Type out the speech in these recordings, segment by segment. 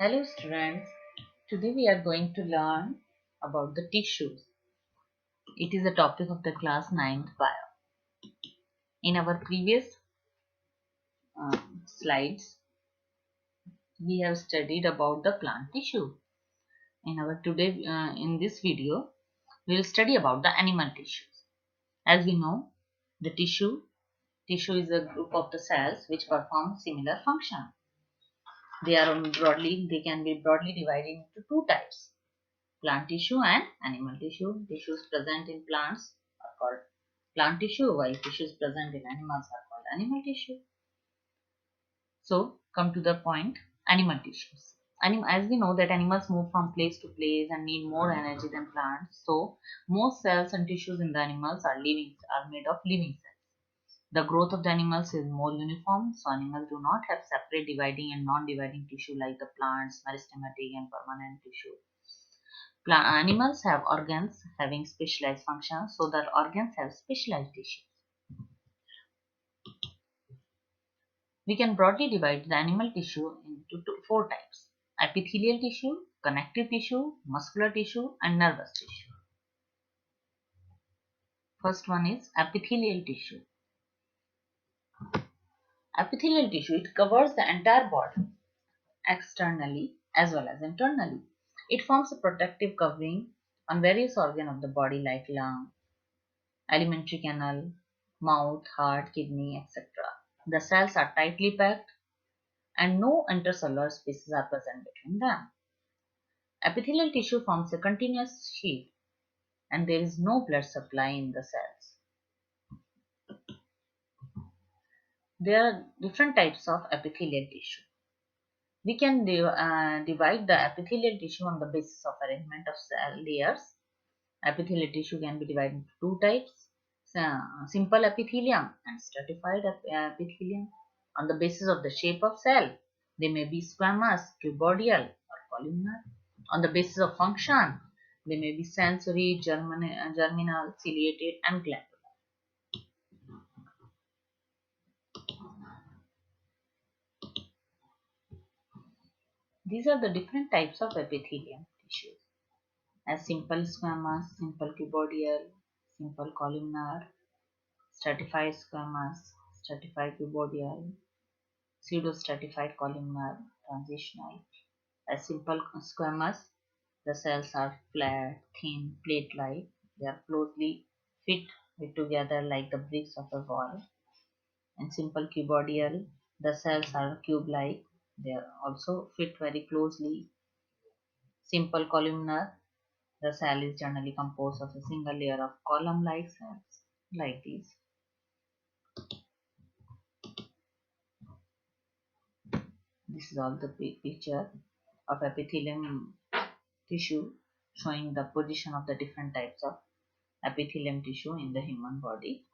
Hello students, today we are going to learn about the tissues. It is a topic of the class 9th bio. In our previous slides, we have studied about the plant tissue. In this video, we will study about the animal tissues. As we know, the tissue is a group of the cells which perform similar function. They can be broadly divided into two types: plant tissue and animal tissue. Tissues present in plants are called plant tissue, while tissues present in animals are called animal tissue. So, come to the point: animal tissues. As we know that animals move from place to place and need more energy than plants, so most cells and tissues in the animals are made of living cells. The growth of the animals is more uniform, so animals do not have separate dividing and non-dividing tissue like the plants, meristematic and permanent tissue. Animals have organs having specialized functions, so that organs have specialized tissues. We can broadly divide the animal tissue into four types: epithelial tissue, connective tissue, muscular tissue, and nervous tissue. First one is epithelial tissue. Epithelial tissue, it covers the entire body, externally as well as internally. It forms a protective covering on various organs of the body like lung, alimentary canal, mouth, heart, kidney, etc. The cells are tightly packed and no intercellular spaces are present between them. Epithelial tissue forms a continuous sheet and there is no blood supply in the cells. There are different types of epithelial tissue. We can divide the epithelial tissue on the basis of arrangement of cell layers. Epithelial tissue can be divided into two types: simple epithelium and stratified epithelium. On the basis of the shape of cell, they may be squamous, cuboidal, or columnar. On the basis of function, they may be sensory, germinal, ciliated, and glandular. These are the different types of epithelium tissues: as simple squamous, simple cuboidal, simple columnar, stratified squamous, stratified cuboidal, pseudostratified columnar, transitional. As simple squamous, the cells are flat, thin, plate-like. They are closely fit together like the bricks of a wall. And simple cuboidal, the cells are cube-like. They are also fit very closely. Simple columnar, the cell is generally composed of a single layer of column-like cells, like these. This is all the picture of epithelium tissue showing the position of the different types of epithelium tissue in the human body.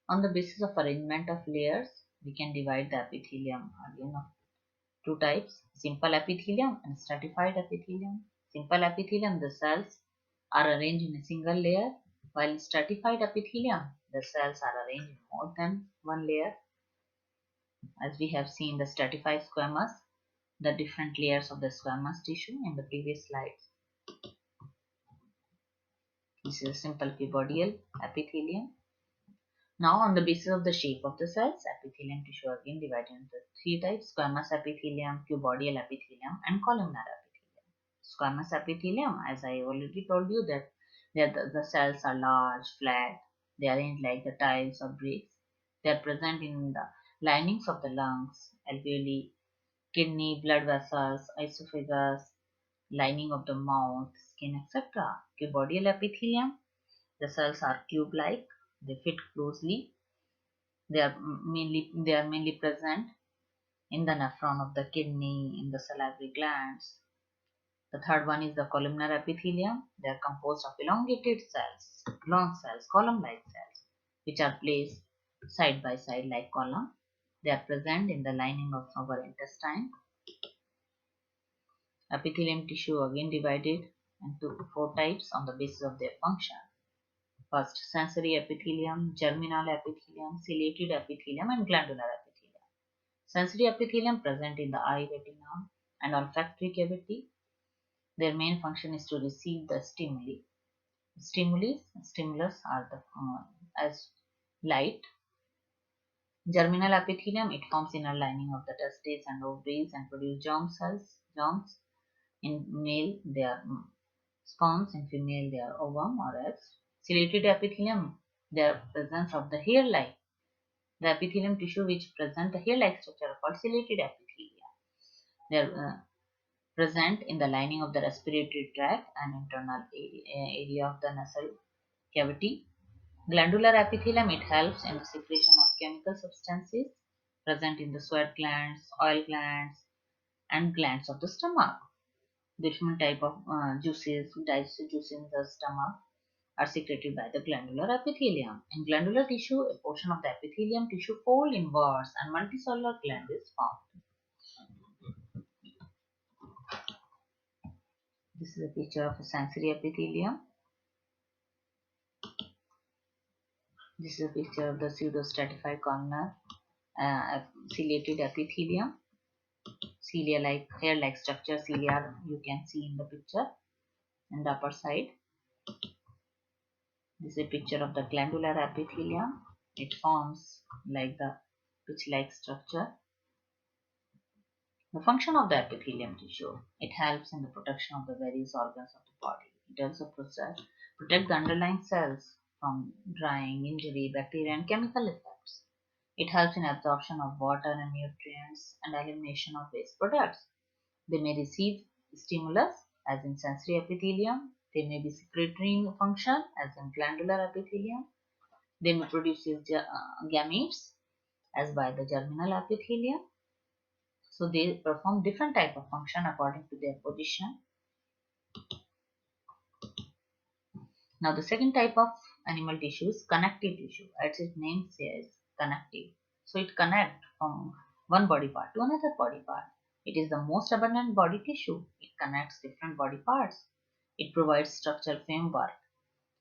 On the basis of arrangement of layers, we can divide the epithelium again of two types: simple epithelium and stratified epithelium. Simple epithelium, the cells are arranged in a single layer, while stratified epithelium, the cells are arranged in more than one layer. As we have seen the stratified squamous, the different layers of the squamous tissue in the previous slides. This is a simple cuboidal epithelium. Now, on the basis of the shape of the cells, epithelium tissue again divided into three types: squamous epithelium, cuboidal epithelium, and columnar epithelium. Squamous epithelium, as I already told you, that the cells are large, flat, they are arranged like the tiles or bricks. They are present in the linings of the lungs, alveoli, kidney, blood vessels, esophagus, lining of the mouth, skin, etc. Cuboidal epithelium, the cells are cube-like, they fit closely. They are mainly present in the nephron of the kidney, in the salivary glands. The third one is the columnar epithelium. They are composed of elongated cells, long cells, column-like cells, which are placed side by side like column. They are present in the lining of our intestine. Epithelium tissue again divided into four types on the basis of their function. First, sensory epithelium, germinal epithelium, ciliated epithelium, and glandular epithelium. Sensory epithelium present in the eye, retina, and olfactory cavity. Their main function is to receive the stimuli. Stimulus are the as light. Germinal epithelium, it forms inner lining of the testes and ovaries and produce germ cells. Germs in male they are sperms, in female they are ovum or eggs. Ciliated epithelium, their presence of the hair-like. The epithelium tissue which present the hair-like structure are called ciliated epithelia. They are present in the lining of the respiratory tract and internal area of the nasal cavity. Glandular epithelium, it helps in the secretion of chemical substances present in the sweat glands, oil glands, and glands of the stomach. Different type of juices, digestive juices in the stomach are secreted by the glandular epithelium. In glandular tissue, a portion of the epithelium tissue fold inwards and multicellular gland is formed. This is a picture of a sensory epithelium. This is a picture of the pseudostratified columnar ciliated epithelium. Cilia-like, hair-like structure, cilia you can see in the picture in the upper side. This is a picture of the glandular epithelium. It forms like the pitch-like structure. The function of the epithelium tissue, it helps in the protection of the various organs of the body. It also protect the underlying cells from drying, injury, bacteria and chemical effects. It helps in absorption of water and nutrients and elimination of waste products. They may receive stimulus as in sensory epithelium. They may be secretory in function as in glandular epithelium. They may produce gametes as by the germinal epithelium. So they perform different type of function according to their position. Now the second type of animal tissue is connective tissue. As its name says, connective. So it connects from one body part to another body part. It is the most abundant body tissue. It connects different body parts. It provides structural framework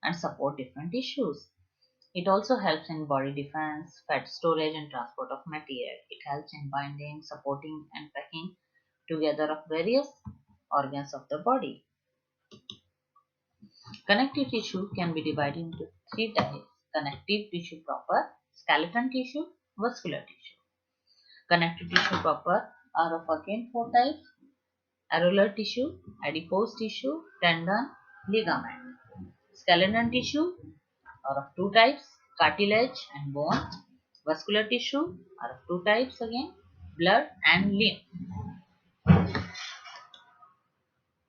and support different tissues. It also helps in body defense, fat storage and transport of material. It helps in binding, supporting and packing together of various organs of the body. Connective tissue can be divided into three types: connective tissue proper, skeleton tissue, vascular tissue. Connective tissue proper are of again four types: areolar tissue, adipose tissue, tendon, ligament. Skeleton tissue are of two types: cartilage and bone. Vascular tissue are of two types again: blood and lymph.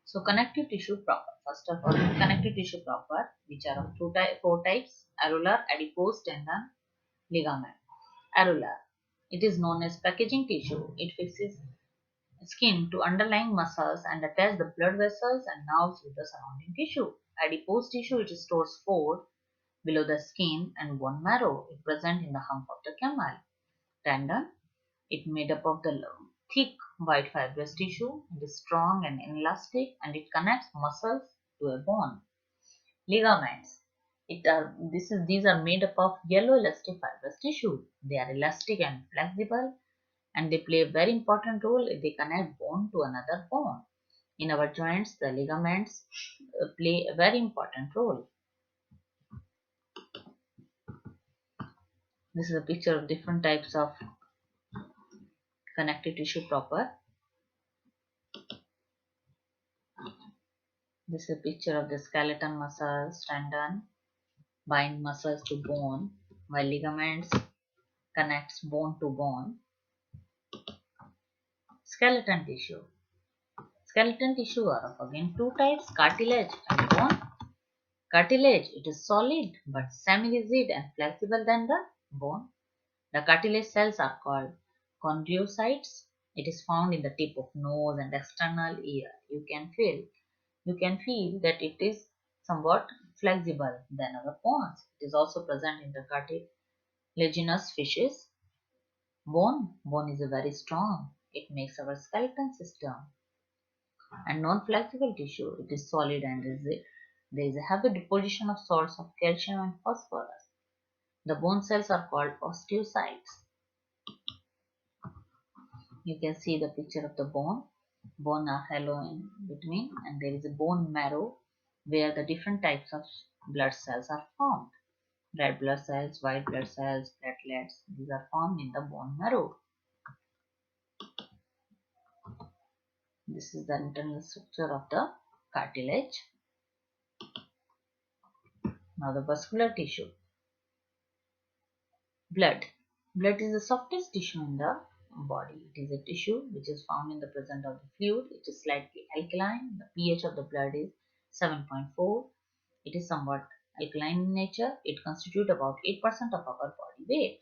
So connective tissue proper. First of all, connective tissue proper, which are of four types: areolar, adipose, tendon, ligament. Areolar. It is known as packaging tissue. It fixes skin to underlying muscles and attach the blood vessels and nerves with the surrounding tissue. Adipose tissue, it stores fat below the skin and bone marrow. It present in the hump of the camel. Tendon, it made up of the thick white fibrous tissue. It is strong and inelastic and it connects muscles to a bone. Ligaments. These are made up of yellow elastic fibrous tissue. They are elastic and flexible and they play a very important role if they connect bone to another bone. In our joints, the ligaments play a very important role. This is a picture of different types of connective tissue proper. This is a picture of the skeleton muscles, tendon, bind muscles to bone, while ligaments connects bone to bone. Skeleton tissue. Skeleton tissue are of again two types: cartilage and bone. Cartilage, it is solid but semi-rigid and flexible than the bone. The cartilage cells are called chondrocytes. It is found in the tip of nose and external ear. You can feel that it is somewhat flexible than our bones. It is also present in the cartilaginous fishes. Bone is a very strong. It makes our skeleton system. And non-flexible tissue, it is solid and rigid. There is a heavy deposition of salts of calcium and phosphorus. The bone cells are called osteocytes. You can see the picture of the bone. Bone are hollow in between, and there is a bone marrow where the different types of blood cells are formed. Red blood cells, white blood cells, platelets, these are formed in the bone marrow. This is the internal structure of the cartilage. Now the vascular tissue. Blood. Blood is the softest tissue in the body. It is a tissue which is found in the presence of the fluid. It is slightly alkaline. The pH of the blood is 7.4. It is somewhat alkaline in nature. It constitutes about 8% of our body weight.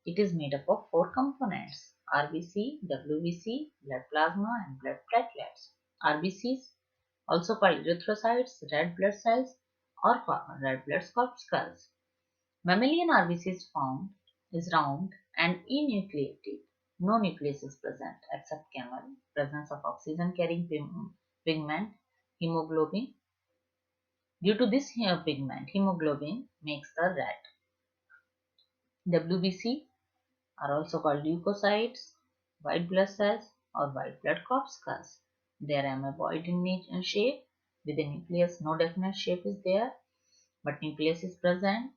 It is made up of four components: RBC, WBC, blood plasma, and blood platelets. RBCs, also called erythrocytes, red blood cells, or red blood corpuscles. Mammalian RBCs found is round and enucleated. No nucleus is present except camel. Presence of oxygen carrying pigment, hemoglobin. Due to this pigment, hemoglobin makes the red. WBC are also called leukocytes, white blood cells, or white blood corpuscles. They are amoeboid in shape with a nucleus. No definite shape is there, but nucleus is present.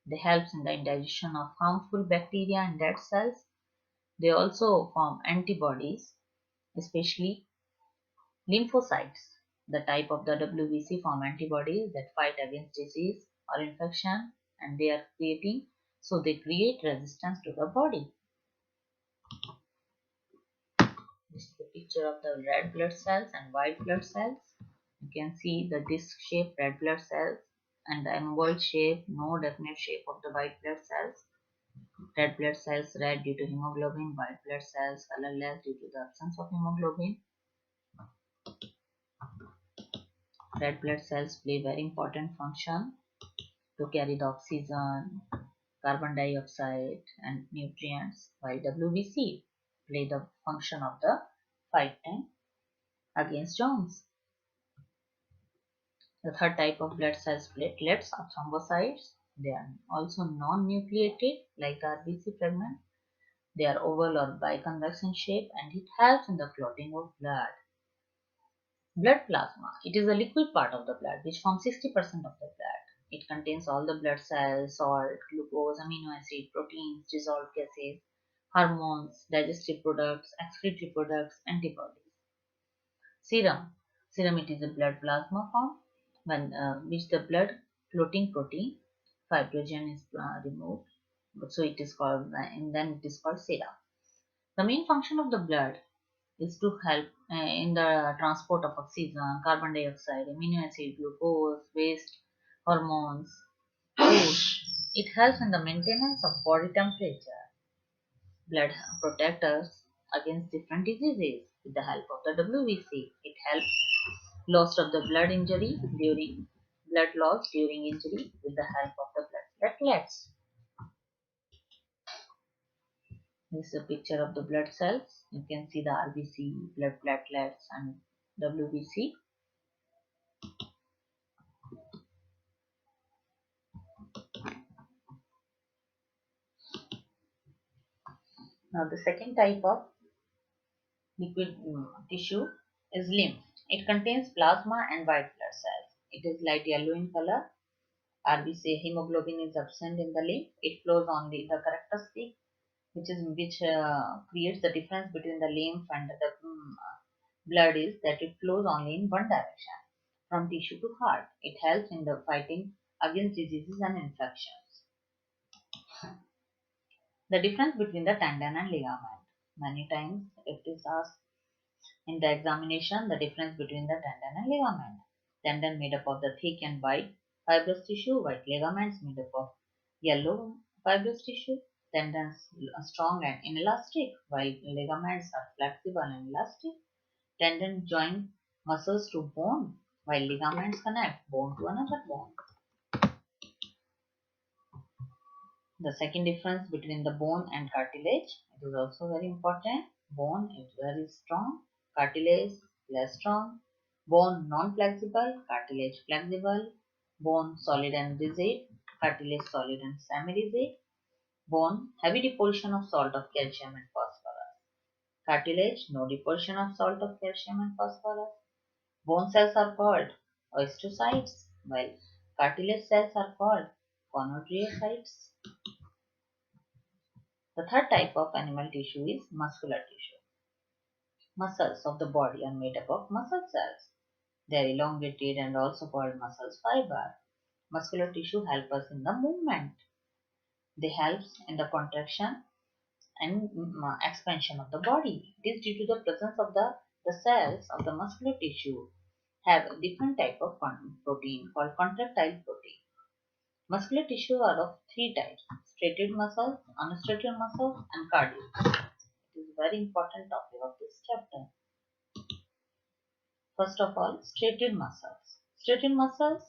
They help in the indigestion of harmful bacteria and dead cells. They also form antibodies, especially lymphocytes. The type of the WBC form antibodies that fight against disease or infection, and they are creating, so they create resistance to the body. This is the picture of the red blood cells and white blood cells. You can see the disc-shaped red blood cells and the amoeboid shape, no definite shape of the white blood cells. Red blood cells red due to hemoglobin, white blood cells colorless due to the absence of hemoglobin. Red blood cells play very important function to carry the oxygen, carbon dioxide and nutrients, while WBC play the function of the fighting against germs. The third type of blood cells, platelets or thrombocytes. They are also non-nucleated like the RBC fragment. They are oval or biconvex in shape, and it helps in the clotting of blood. Blood plasma. It is a liquid part of the blood which forms 60% of the blood. It contains all the blood cells, salt, glucose, amino acid, proteins, dissolved gases, hormones, digestive products, excretory products, antibodies. Serum. Serum, it is a blood plasma form when which the blood clotting protein fibrogen is removed. So it is called, and then it is called serum. The main function of the blood is to help in the transport of oxygen, carbon dioxide, amino acid, glucose, waste, hormones, food. It helps in the maintenance of body temperature. Blood protects us against different diseases with the help of the WBC. It helps loss of the blood loss during injury with the help of the blood platelets. This is a picture of the blood cells. You can see the RBC, blood platelets, and WBC. Now, the second type of liquid tissue is lymph. It contains plasma and white blood cells. It is light yellow in color. RBC hemoglobin is absent in the lymph. It flows only the characteristic, which creates the difference between the lymph and the blood is that it flows only in one direction, from tissue to heart. It helps in the fighting against diseases and infections. The difference between the tendon and ligament. Many times it is asked in the examination the difference between the tendon and ligament. Tendon made up of the thick and white fibrous tissue, white ligaments made up of yellow fibrous tissue. Tendons are strong and inelastic, while ligaments are flexible and elastic. Tendon join muscles to bone, while ligaments connect bone to another bone. The second difference between the bone and cartilage, it is also very important. Bone is very strong, cartilage less strong. Bone non-flexible, cartilage flexible. Bone solid and rigid, cartilage solid and semi-rigid. Bone heavy deposition of salt of calcium and phosphorus. Cartilage, no deposition of salt of calcium and phosphorus. Bone cells are called osteocytes, while cartilage cells are called chondrocytes. The third type of animal tissue is muscular tissue. Muscles of the body are made up of muscle cells. They are elongated and also called muscle fiber. Muscular tissue help us in the movement. They help in the contraction and expansion of the body. It is due to the presence of the cells of the muscular tissue have a different type of protein called contractile protein. Muscular tissue are of three types: striated muscles, unstriated muscles, and cardiac. It is a very important topic of this chapter. First of all, striated muscles. Striated muscles,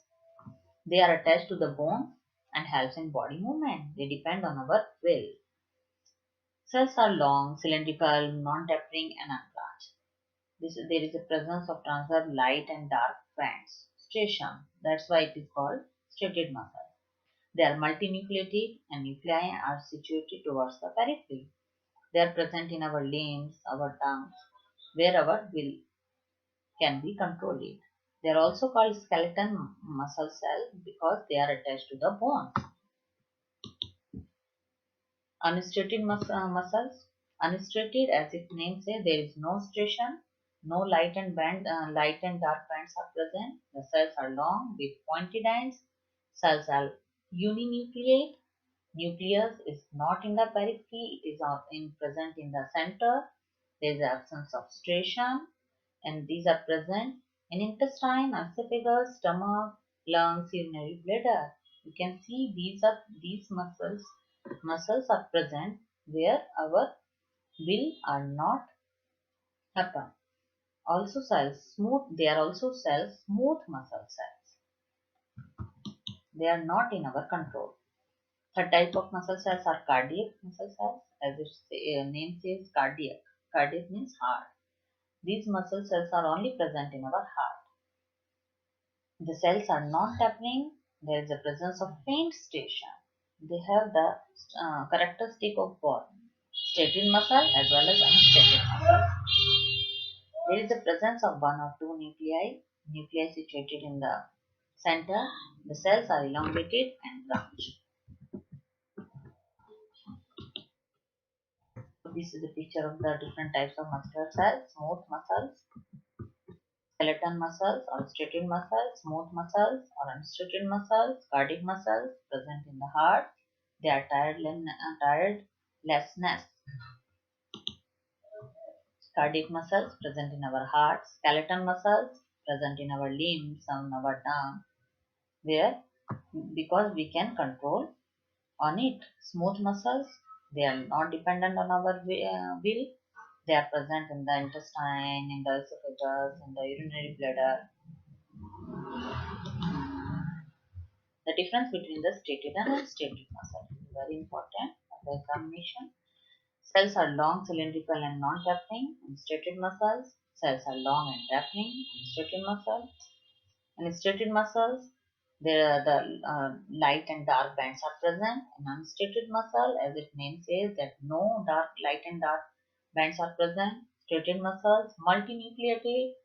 they are attached to the bone and helps in body movement. They depend on our will. Cells are long, cylindrical, non-tapering, and unbranched. There is a presence of transverse light and dark bands. Striation. That's why it is called striated muscle. They are multinucleated and nuclei are situated towards the periphery. They are present in our limbs, our tongues, where our will can be controlled. They are also called skeleton muscle cells because they are attached to the bones. Unstriated muscles. Unstriated, as its name says, there is no striation, no light and dark bands are present. The cells are long with pointed ends. Cells are uninucleate. Nucleus is not in the periphery; it is present in the center. There is absence of striation, and these are present in intestine, esophagus, stomach, lungs, urinary bladder. You can see these muscles are present where our will are not happen. Also cells smooth, they are also cells, smooth muscle cells. They are not in our control. Third type of muscle cells are cardiac muscle cells. As its name says, cardiac. Cardiac means heart. These muscle cells are only present in our heart. The cells are non-tapering. There is a presence of faint striation. They have the characteristic of both striated muscle as well as unstriated muscle. There is a presence of one or two nuclei situated in the center. The cells are elongated and branched. So this is a picture of the different types of muscular cells: smooth muscles, skeleton muscles or striated muscles, smooth muscles or unstriated muscles, cardiac muscles present in the heart. They are tirelessness. Cardiac muscles present in our heart, skeleton muscles present in our limbs, on our tongue, where because we can control on it. Smooth muscles, they are not dependent on our will. They are present in the intestine, in the esophagus, in the urinary bladder. The difference between the striated and unstriated muscle is very important for the examination. Cells are long, cylindrical, and non-tapering. Unstriated muscles. Cells are long and tapering. Unstriated muscles. In striated muscles, there are the light and dark bands are present. In unstriated muscle, as its name says, that no light and dark bands are present. Striated muscles multinucleated,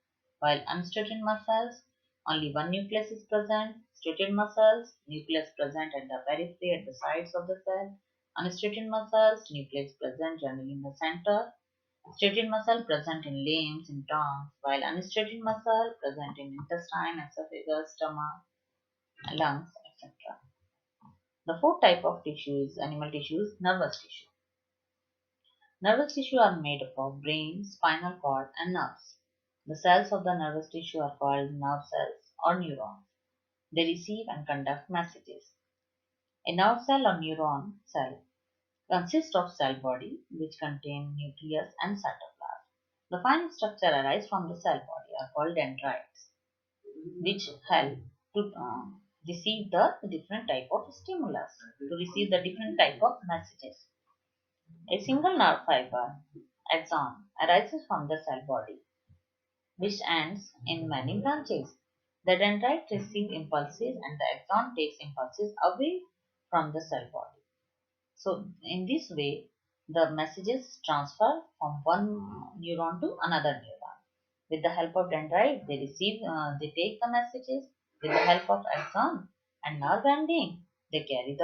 while unstriated muscles only one nucleus is present. Striated muscles nucleus present at the periphery at the sides of the cell. Unstriated muscles nucleus present generally in the center. Striated muscle present in limbs, in tongues, while unstriated muscle present in intestine, esophagus, stomach, lungs, etc. The fourth type of tissue is animal tissue is nervous tissue. Nervous tissue are made up of brain, spinal cord, and nerves. The cells of the nervous tissue are called nerve cells or neurons. They receive and conduct messages. A nerve cell or neuron cell consists of cell body which contain nucleus and cytoplasm. The fine structure arise from the cell body are called dendrites, which help to receive the different type of stimulus, to receive the different type of messages. A single nerve fiber, axon, arises from the cell body, which ends in many branches. The dendrite receive impulses and the axon takes impulses away from the cell body. So in this way, The messages transfer from one neuron to another neuron. With the help of dendrite, they take the messages. With the help of axon and nerve ending, they carry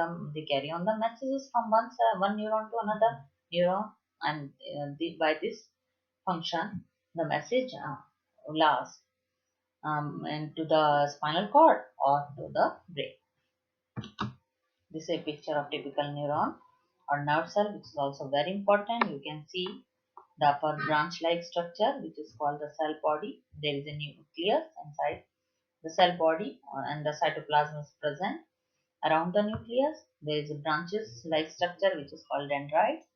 on the messages from one neuron to another neuron, and by this function, the message lasts into the spinal cord or to the brain. This is a picture of typical neuron or nerve cell, which is also very important. You can see the upper branch-like structure, which is called the cell body. There is a nucleus inside the cell body, and the cytoplasm is present around the nucleus. There is a branches-like structure, which is called dendrites.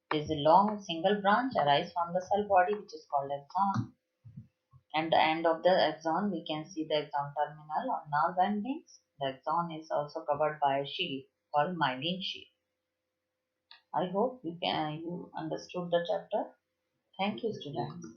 There is a long single branch arise from the cell body, which is called axon. And the end of the axon, we can see the axon terminal or nerve endings. The axon is also covered by a sheath called myelin sheath. I hope you understood the chapter. Thank you, students.